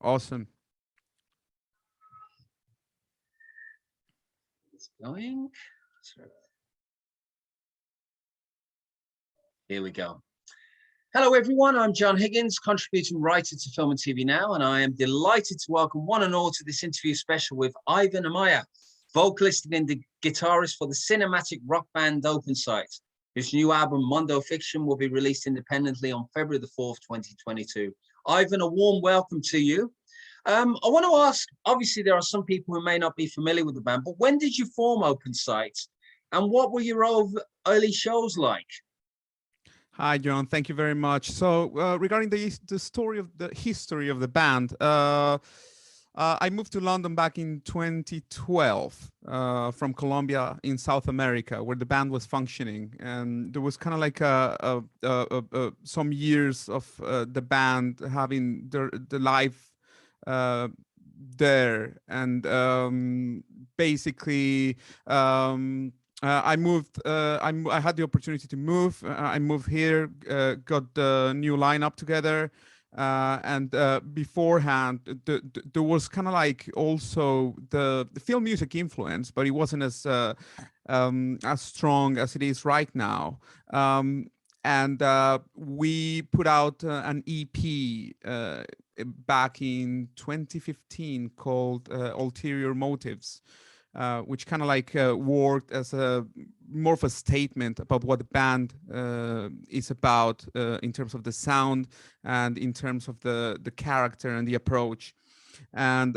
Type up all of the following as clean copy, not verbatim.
Awesome. It's going. Here we go. Hello, everyone. I'm John Higgins, contributing writer to Film and TV Now, and I am delighted to welcome one and all to this interview special with Ivan Amaya, vocalist and guitarist for the cinematic rock band Opensight, whose new album, Mondo Fiction, will be released independently on February the 4th, 2022. Ivan, a warm welcome to you. I want to ask, obviously, there are some people who may not be familiar with the band, but when did you form Opensight, and what were your early shows like? Hi, John. Thank you very much. So, regarding the story of the history of the band, I moved to London back in 2012 from Colombia in South America, where the band was functioning, and there was kind of like some years of the band having the live there, and basically. I moved. I had the opportunity to move. I moved here, got the new lineup together, and beforehand, there was kind of like also the film music influence, but it wasn't as strong as it is right now. And we put out an EP back in 2015 called Ulterior Motives. Which kind of like worked as a more of a statement about what the band is about in terms of the sound and in terms of the character and the approach. And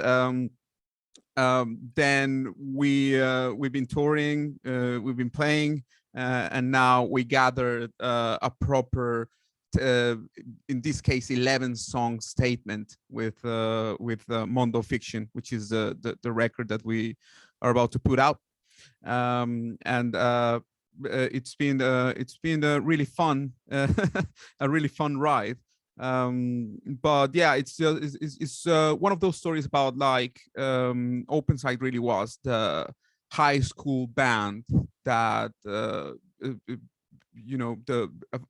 then we've been touring, we've been playing, and now we gathered a proper in this case 11 song statement with Mondo Fiction, which is the record that we are about to put out, and it's been really fun, a really fun ride. But yeah, it's one of those stories about like Opensight really was the high school band that the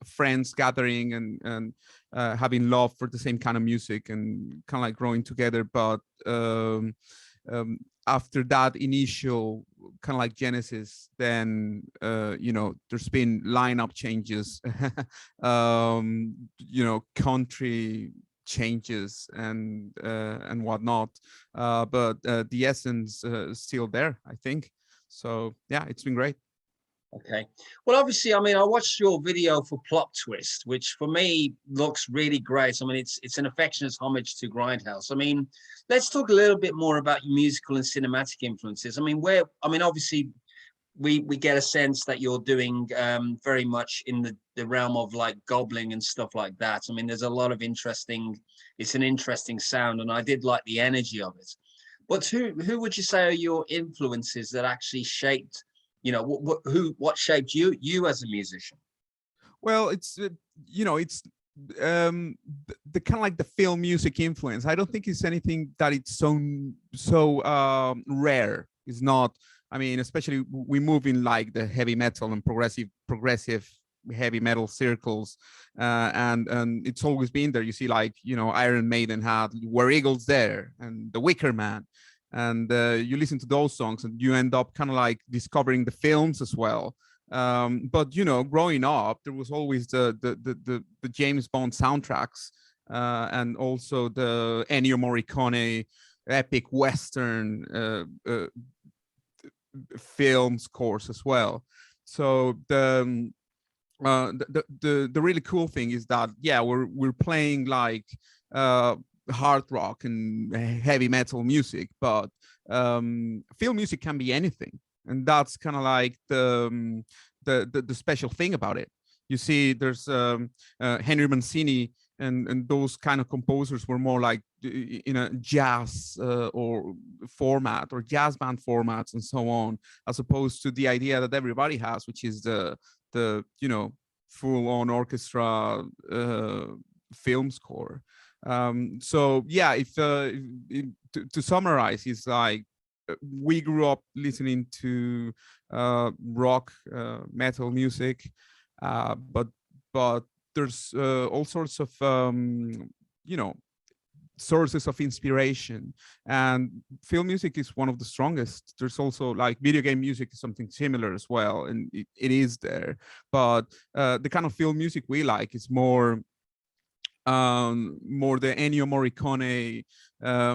friends gathering and having love for the same kind of music and kind of like growing together. But after that initial kind of like genesis, then there's been lineup changes, country changes and whatnot, but the essence is still there, I think. So yeah, it's been great. Okay. Well, obviously, I mean, I watched your video for Plot Twist, which for me looks really great. I mean, it's an affectionate homage to Grindhouse. I mean, let's talk a little bit more about your musical and cinematic influences. I mean, obviously, we get a sense that you're doing very much in the realm of like gobbling and stuff like that. I mean, there's a lot of it's an interesting sound, and I did like the energy of it. But who would you say are your influences that actually shaped, what shaped you as a musician? Well, it's it's the kind of like the film music influence. I don't think it's anything that it's so rare. It's not. I mean, especially we move in like the heavy metal and progressive heavy metal circles, and it's always been there. You see, like Iron Maiden had Were Eagles there, and The Wicker Man, and you listen to those songs, and you end up kind of like discovering the films as well. But growing up, there was always the James Bond soundtracks, and also the Ennio Morricone epic Western film scores as well. So the really cool thing is that we're playing like hard rock and heavy metal music, but film music can be anything, and that's kind of like the special thing about it. You see, there's Henry Mancini and those kind of composers were more like in a jazz or format or jazz band formats and so on, as opposed to the idea that everybody has, which is the full-on orchestra film score. So yeah, if to summarize, it's like we grew up listening to rock, metal music, but there's all sorts of sources of inspiration, and film music is one of the strongest. There's also like video game music is something similar as well, and it is there, but the kind of film music we like is more the Ennio Morricone,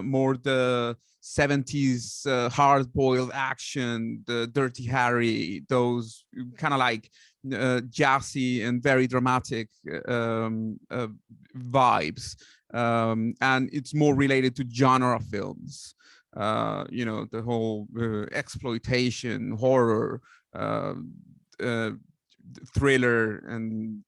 more the 70s hard-boiled action, the Dirty Harry, those kind of like jazzy and very dramatic vibes. And it's more related to genre films. The whole exploitation, horror, thriller, and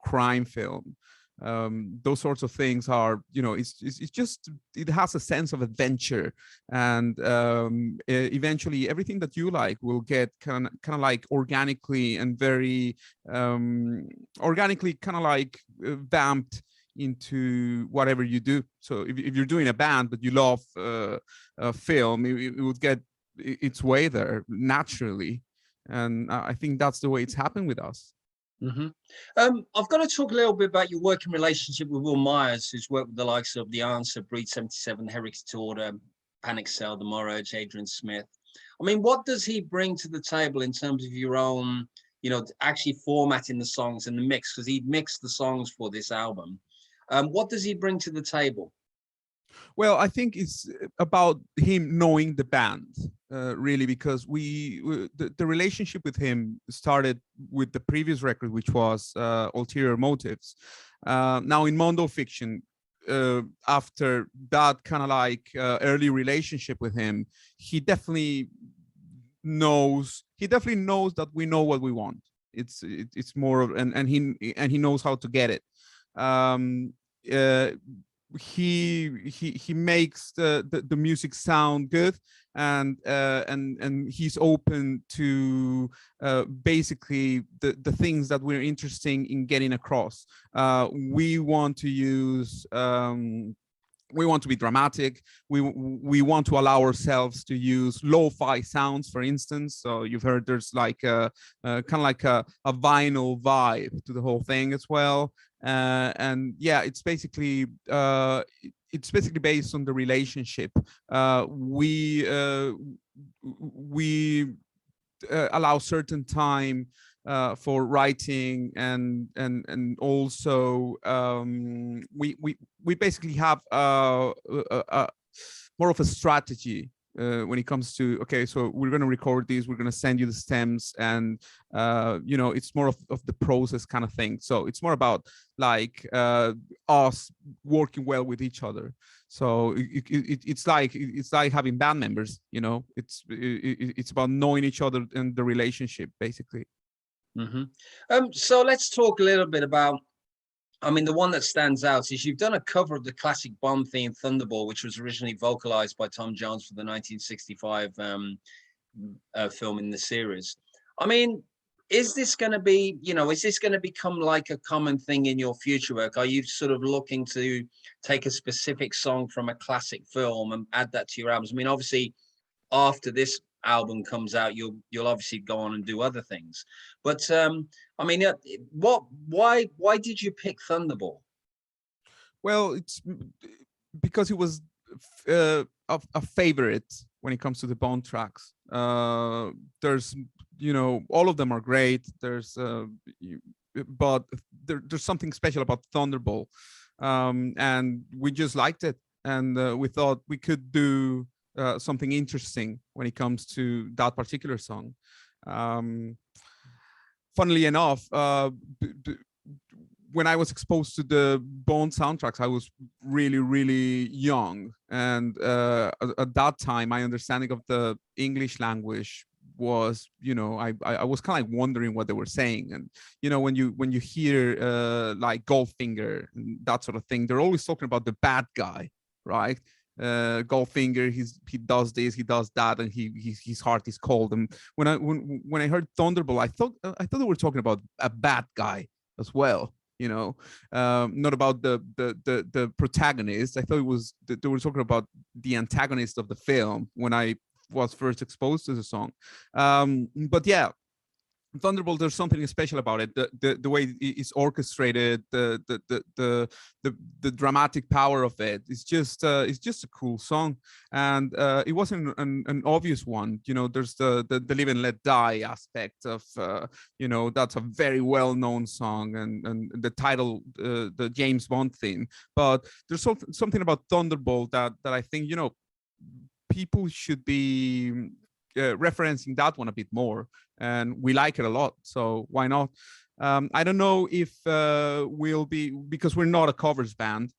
crime film. Those sorts of things are, it's just, it has a sense of adventure, and eventually everything that you like will get kind of like organically and very organically kind of like vamped into whatever you do. So if you're doing a band but you love a film, it would get its way there naturally, and I think that's the way it's happened with us. I've got to talk a little bit about your working relationship with Will Myers, who's worked with the likes of The Answer, Breed 77, Heritage Order, Panic Cell, The Morage, Adrian Smith. I mean, what does he bring to the table in terms of your own, actually formatting the songs and the mix? Because he mixed the songs for this album. What does he bring to the table? Well, I think it's about him knowing the band, really, because the relationship with him started with the previous record, which was Ulterior Motives. Now in Mondo Fiction, after that kind of like early relationship with him, he definitely knows that we know what we want. It's more of, and he knows how to get it. He makes the music sound good, and he's open to basically the things that we're interested in getting across. We want to use we want to be dramatic. We want to allow ourselves to use lo-fi sounds, for instance. So you've heard there's like a kind of like a vinyl vibe to the whole thing as well. And yeah, it's basically based on the relationship. We allow certain time for writing, and also we basically have more of a strategy when it comes to, okay, so we're going to record these, we're going to send you the stems, and it's more of the process kind of thing. So it's more about like us working well with each other. So it's like having band members, it's about knowing each other and the relationship, basically. So let's talk a little bit about, I mean, the one that stands out is you've done a cover of the classic Bond theme Thunderball, which was originally vocalized by Tom Jones for the 1965 film in the series. I mean, is this going to be, is this going to become like a common thing in your future work? Are you sort of looking to take a specific song from a classic film and add that to your albums? I mean, obviously, after this album comes out, you'll obviously go on and do other things. But I mean, why did you pick Thunderball? Well, it's because it was a favorite when it comes to the Bond tracks. There's, all of them are great. There's but there's something special about Thunderball, and we just liked it, and we thought we could do something interesting when it comes to that particular song. Funnily enough, when I was exposed to the Bond soundtracks, I was really, really young. And at that time, my understanding of the English language was, I was kind of like wondering what they were saying. And, when you hear like Goldfinger and that sort of thing, they're always talking about the bad guy, right? Goldfinger, he does this, he does that, and his heart is cold. And when I heard Thunderball, I thought they were talking about a bad guy as well. Not about the protagonist. I thought it was they were talking about the antagonist of the film when I was first exposed to the song. But yeah, Thunderball, there's something special about it. The way it's orchestrated, the dramatic power of it. It's just a cool song, and it wasn't an obvious one. You know, there's the live and let die aspect of you know, that's a very well known song, and the title, the James Bond theme. But there's something about Thunderball that I think, you know, people should be referencing that one a bit more, and we like it a lot, so why not? I don't know if we'll be, because we're not a covers band.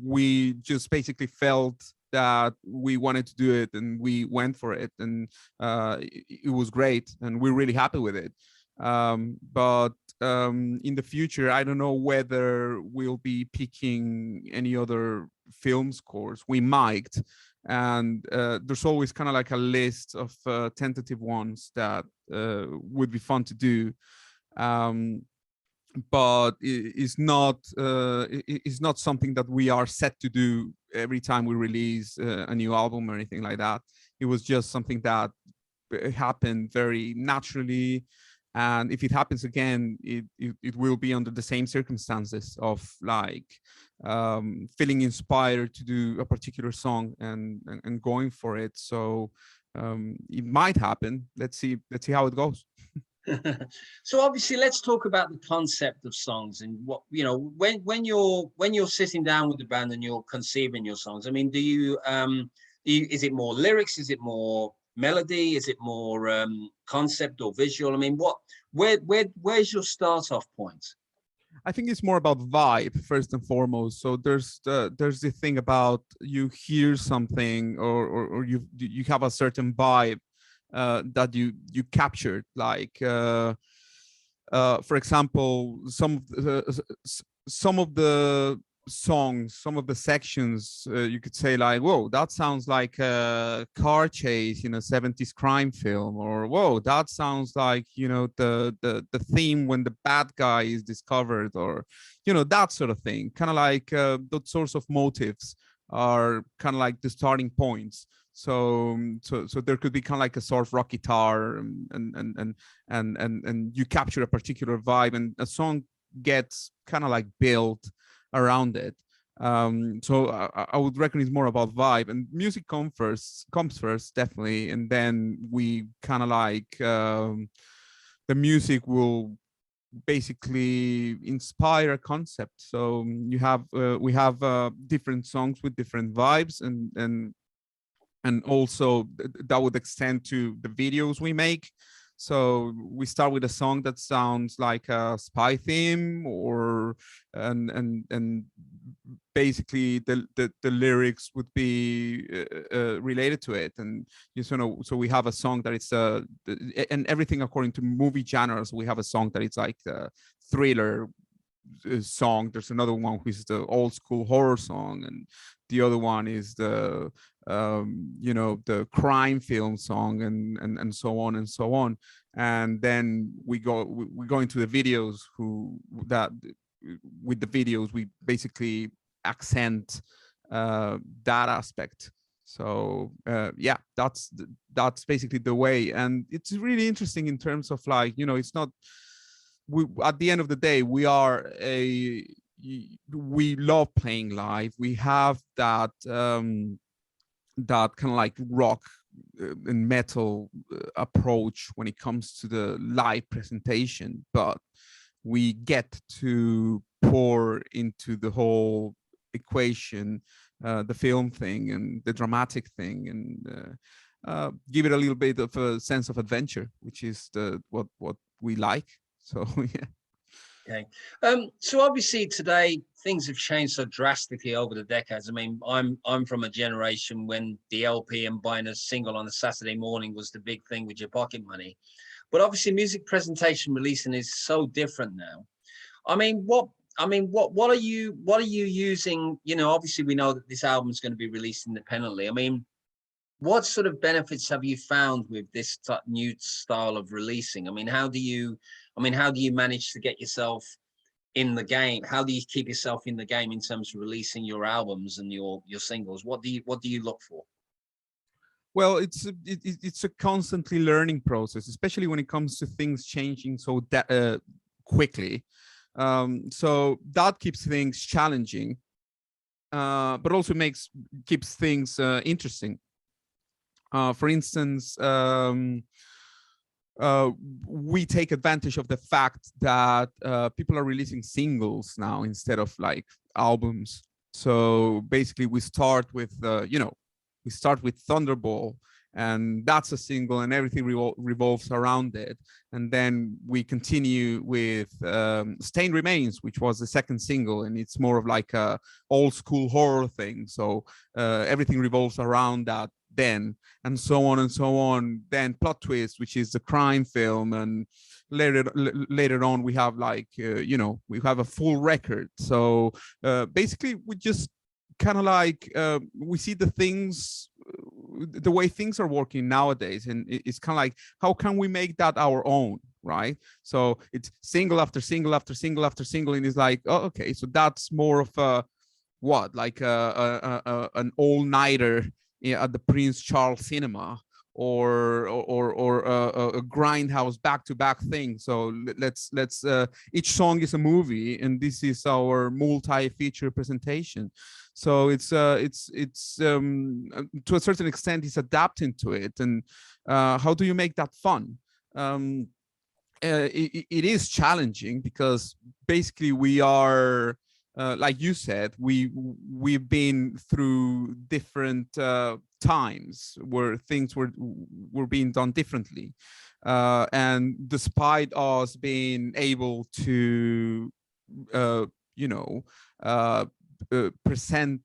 We just basically felt that we wanted to do it, and we went for it, and it was great, and we're really happy with it. But in the future, I don't know whether we'll be picking any other film scores. We might, and there's always kind of like a list of tentative ones that would be fun to do, but it's not something that we are set to do every time we release a new album or anything like that. It was just something that happened very naturally, and if it happens again, it will be under the same circumstances of like feeling inspired to do a particular song and going for it. So it might happen. Let's see how it goes. So obviously, let's talk about the concept of songs and what, you know, when you're sitting down with the band and you're conceiving your songs. I mean, is it more lyrics? Is it more melody? Is it more concept or visual? I mean, where's your start off point? I think it's more about vibe first and foremost. So there's the thing about you hear something, or you have a certain vibe that you captured, like for example, some of the songs, some of the sections, you could say like, whoa, that sounds like a car chase in a 70s crime film, or whoa, that sounds like, you know, the theme when the bad guy is discovered, or, you know, that sort of thing. Kind of like those sorts of motives are kind of like the starting points. So there could be kind of like a soft rock guitar, and you capture a particular vibe, and a song gets kind of like built around it. So I would reckon it's more about vibe, and music comes first, definitely, and then we kind of like the music will basically inspire a concept. So we have different songs with different vibes, and also that would extend to the videos we make. So we start with a song that sounds like a spy theme, or and basically the lyrics would be related to it, and you know, so we have a song that it's and everything according to movie genres. We have a song that it's like the thriller song. There's another one which is the old school horror song, and the other one is the you know, the crime film song, and so on and so on. And then we go into the videos, with the videos we basically accent that aspect. So yeah, that's basically the way, and it's really interesting in terms of like, you know, it's not, at the end of the day, we love playing live. We have that that kind of like rock and metal approach when it comes to the live presentation, but we get to pour into the whole equation the film thing and the dramatic thing, and give it a little bit of a sense of adventure, which is what we like. So yeah. Okay. So obviously today things have changed so drastically over the decades. I mean, I'm from a generation when the LP and buying a single on a Saturday morning was the big thing with your pocket money. But obviously music presentation releasing is so different now. I mean, what are you using? You know, obviously we know that this album is going to be released independently. I mean, what sort of benefits have you found with this new style of releasing? I mean, how do you manage to get yourself in the game? How do you keep yourself in the game in terms of releasing your albums and your singles? What do you look for? Well, it's a constantly learning process, especially when it comes to things changing so quickly. So that keeps things challenging, but also keeps things interesting. For instance, we take advantage of the fact that people are releasing singles now instead of like albums. So basically, we start with we start with Thunderball, and that's a single, and everything revolves around it. And then we continue with Stain Remains, which was the second single, and it's more of like a old school horror thing. So everything revolves around that then, and so on and so on. Then Plot Twist, which is the crime film, and later on we have like we have a full record. So basically we just kind of like we see the way things are working nowadays, and it's kind of like, how can we make that our own, right? So it's single after single after single after single, and it's like, oh, okay, so that's more of a what, like an all-nighter at the Prince Charles Cinema, or a grindhouse back-to-back thing. So let's each song is a movie, and this is our multi-feature presentation. So it's to a certain extent, it's adapting to it. And how do you make that fun? It is challenging, because basically we are like you said, we've been through different times where things were being done differently, and despite us being able to you know present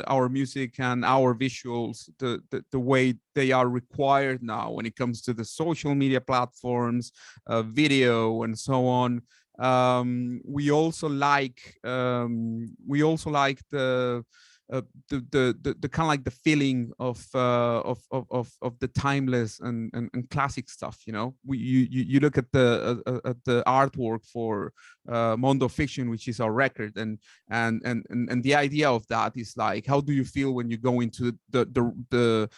our music and our visuals the way they are required now when it comes to the social media platforms, video, and so on. We also like the kind of like the feeling of the timeless and classic stuff. You look at the artwork for Mondo Fiction, which is our record, and the idea of that is like, how do you feel when you go into the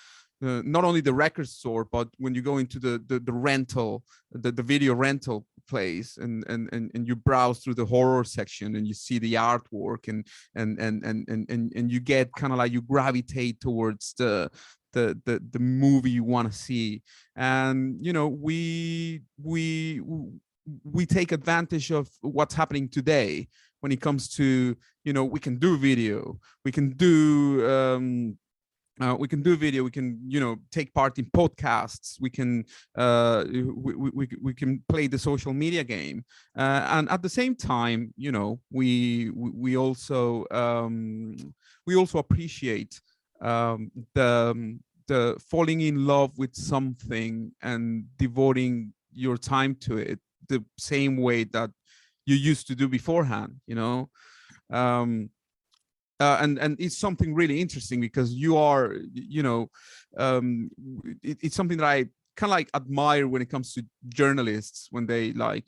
not only the record store, but when you go into the rental, the video rental place, and you browse through the horror section, and you see the artwork, and you get kind of like, you gravitate towards the movie you want to see. And we take advantage of what's happening today when it comes to, we can do video, we can do video, we can take part in podcasts, we can we can play the social media game, and at the same time, we also appreciate the falling in love with something and devoting your time to it the same way that you used to do beforehand. And it's something really interesting, because you are, it's something that I kind of like admire when it comes to journalists, when they like,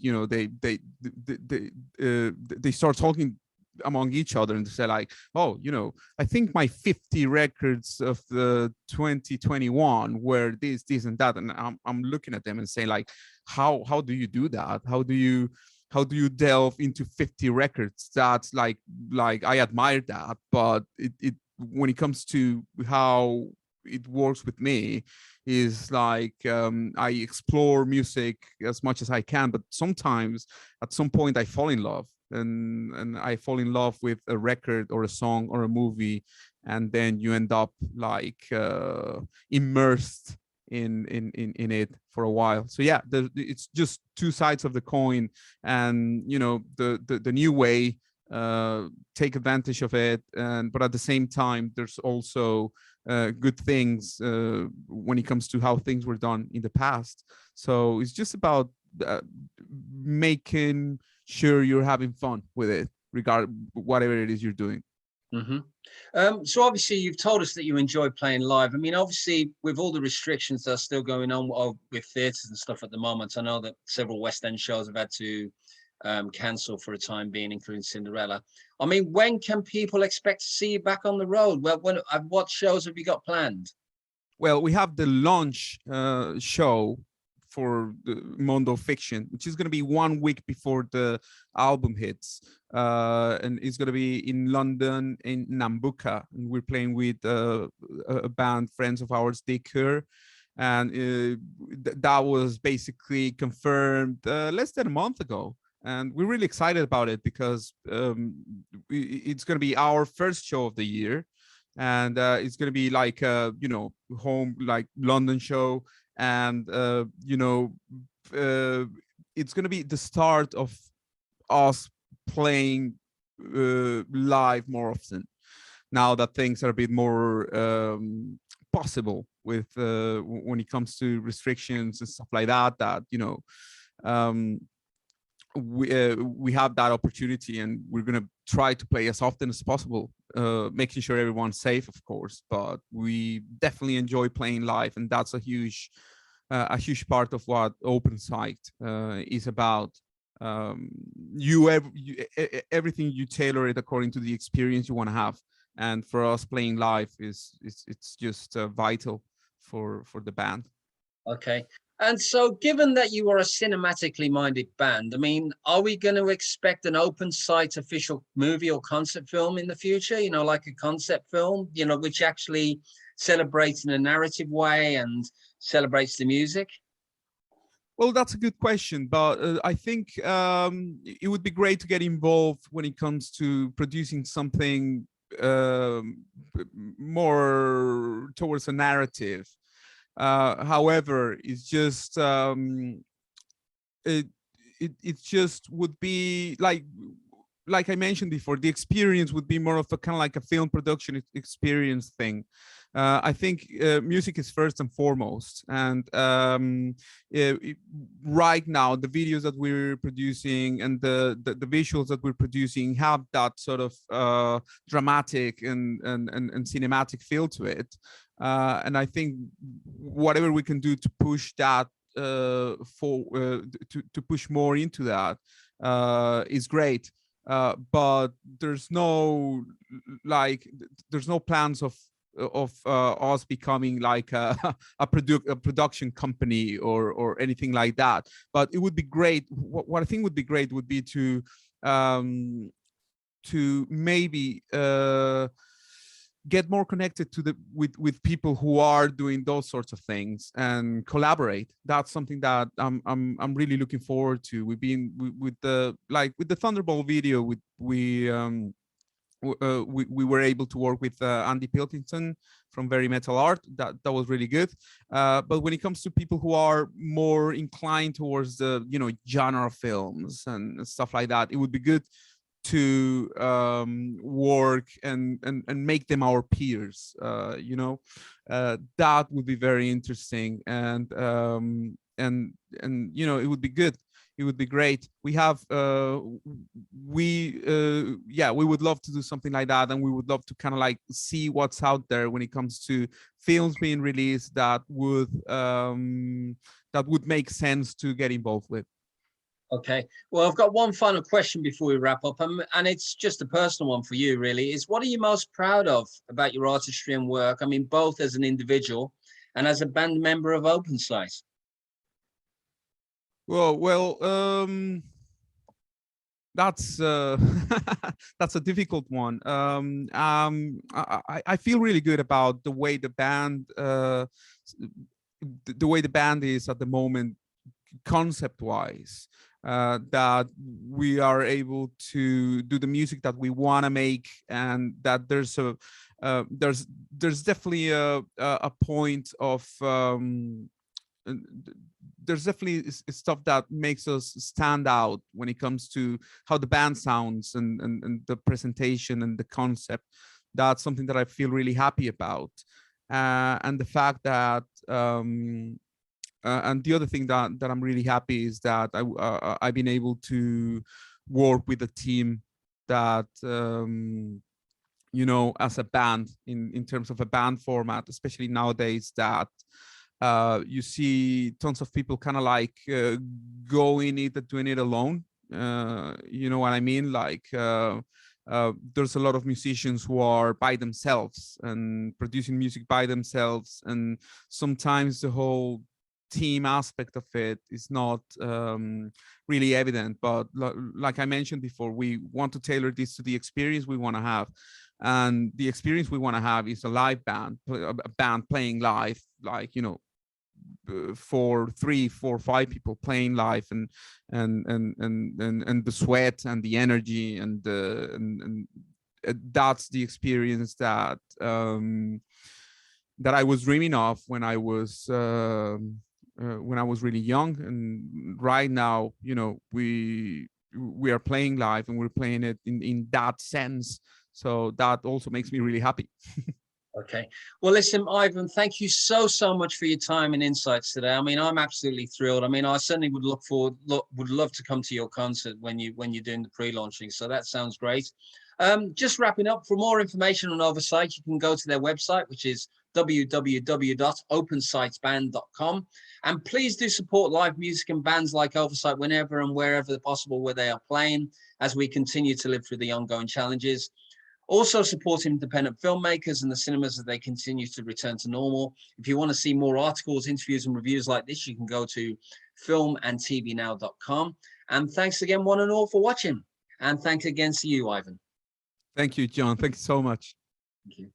they start talking among each other and say like, oh, I think my 50 records of the 2021 were this and that, and I'm looking at them and saying like, how do you do that? How do you delve into 50 records? That's like I admire that, but it when it comes to how it works with me, is like, I explore music as much as I can, but sometimes at some point I fall in love, and I fall in love with a record or a song or a movie, and then you end up like immersed in it for a while. So yeah, it's just two sides of the coin, and the new way, take advantage of it, but at the same time, there's also good things when it comes to how things were done in the past. So it's just about making sure you're having fun with it, whatever it is you're doing. So obviously you've told us that you enjoy playing live. I mean, obviously with all the restrictions that are still going on with theatres and stuff at the moment, I know that several West End shows have had to cancel for a time being, including Cinderella. I mean, when can people expect to see you back on the road? Well, what shows have you got planned? well, we have the launch show for the Mondo Fiction, which is going to be 1 week before the album hits, and it's going to be in London, in Nambucca, and we're playing with a band, friends of ours, They Cure, and that was basically confirmed less than a month ago. And we're really excited about it because it's going to be our first show of the year, and it's going to be like you know, home, like London show, and you know, it's going to be the start of us playing live more often, now that things are a bit more possible with when it comes to restrictions and stuff like that, that you know, um we have that opportunity, and we're going to try to play as often as possible, making sure everyone's safe, of course, but we definitely enjoy playing live, and that's a huge part of what Opensight is about. Everything you tailor it according to the experience you want to have, and for us, playing live is it's just vital for the band. Okay. And so given that you are a cinematically minded band, I mean, are we going to expect an Opensight official movie or concept film in the future, you know, like a concept film, you know, which actually celebrates in a narrative way and celebrates the music? Well, that's a good question, but I think it would be great to get involved when it comes to producing something more towards a narrative. However, it's just it just would be like I mentioned before, the experience would be more of a kind of like a film production experience thing. I think music is first and foremost, and right now the videos that we're producing and the visuals that we're producing have that sort of dramatic and cinematic feel to it, and I think whatever we can do to push that to push more into that is great. But there's no plans of us becoming like a production company or anything like that. But it would be great. What I think would be great would be to maybe get more connected to with people who are doing those sorts of things and collaborate. That's something that I'm really looking forward to. We've been with the Thunderball video. We were able to work with Andy Pilkington from Very Metal Art. That was really good. But when it comes to people who are more inclined towards the genre films and stuff like that, it would be good to work and make them our peers. That would be very interesting, and it would be good. It would be great. We would love to do something like that, and we would love to kind of like see what's out there when it comes to films being released that would make sense to get involved with. Okay. Well, I've got one final question before we wrap up, and it's just a personal one for you, really. Is what are you most proud of about your artistry and work? I mean, both as an individual and as a band member of Opensight. Well, that's that's a difficult one. I feel really good about the way the band is at the moment, concept wise. That we are able to do the music that we want to make, and that there's definitely a point of there's definitely stuff that makes us stand out when it comes to how the band sounds and the presentation and the concept. That's something that I feel really happy about, and the fact that and the other thing that I'm really happy is that I've been able to work with a team that as a band, in terms of a band format, especially nowadays, that you see tons of people kind of like going it, doing it alone. You know what I mean? Like there's a lot of musicians who are by themselves and producing music by themselves, and sometimes the whole team aspect of it is not really evident. But like I mentioned before, we want to tailor this to the experience we want to have, and the experience we want to have is a live band, a band playing live, like, you know, for 3, 4, 5 people playing live, and the sweat and the energy and that's the experience that that I was dreaming of when I was really young. And right now, you know, we are playing live, and we're playing it in that sense. So that also makes me really happy. Okay. Well, listen, Ivan, thank you so much for your time and insights today. I mean, I'm absolutely thrilled. I mean, I certainly would would love to come to your concert when you're doing the pre-launching. So that sounds great. Just wrapping up, for more information on Oversight, you can go to their website, which is www.opensightsband.com. And please do support live music and bands like Oversight whenever and wherever possible where they are playing, as we continue to live through the ongoing challenges. Also support independent filmmakers and the cinemas as they continue to return to normal. If you want to see more articles, interviews, and reviews like this, you can go to filmandtvnow.com. And thanks again, one and all, for watching. And thanks again to you, Ivan. Thank you, John. Thank you so much. Thank you.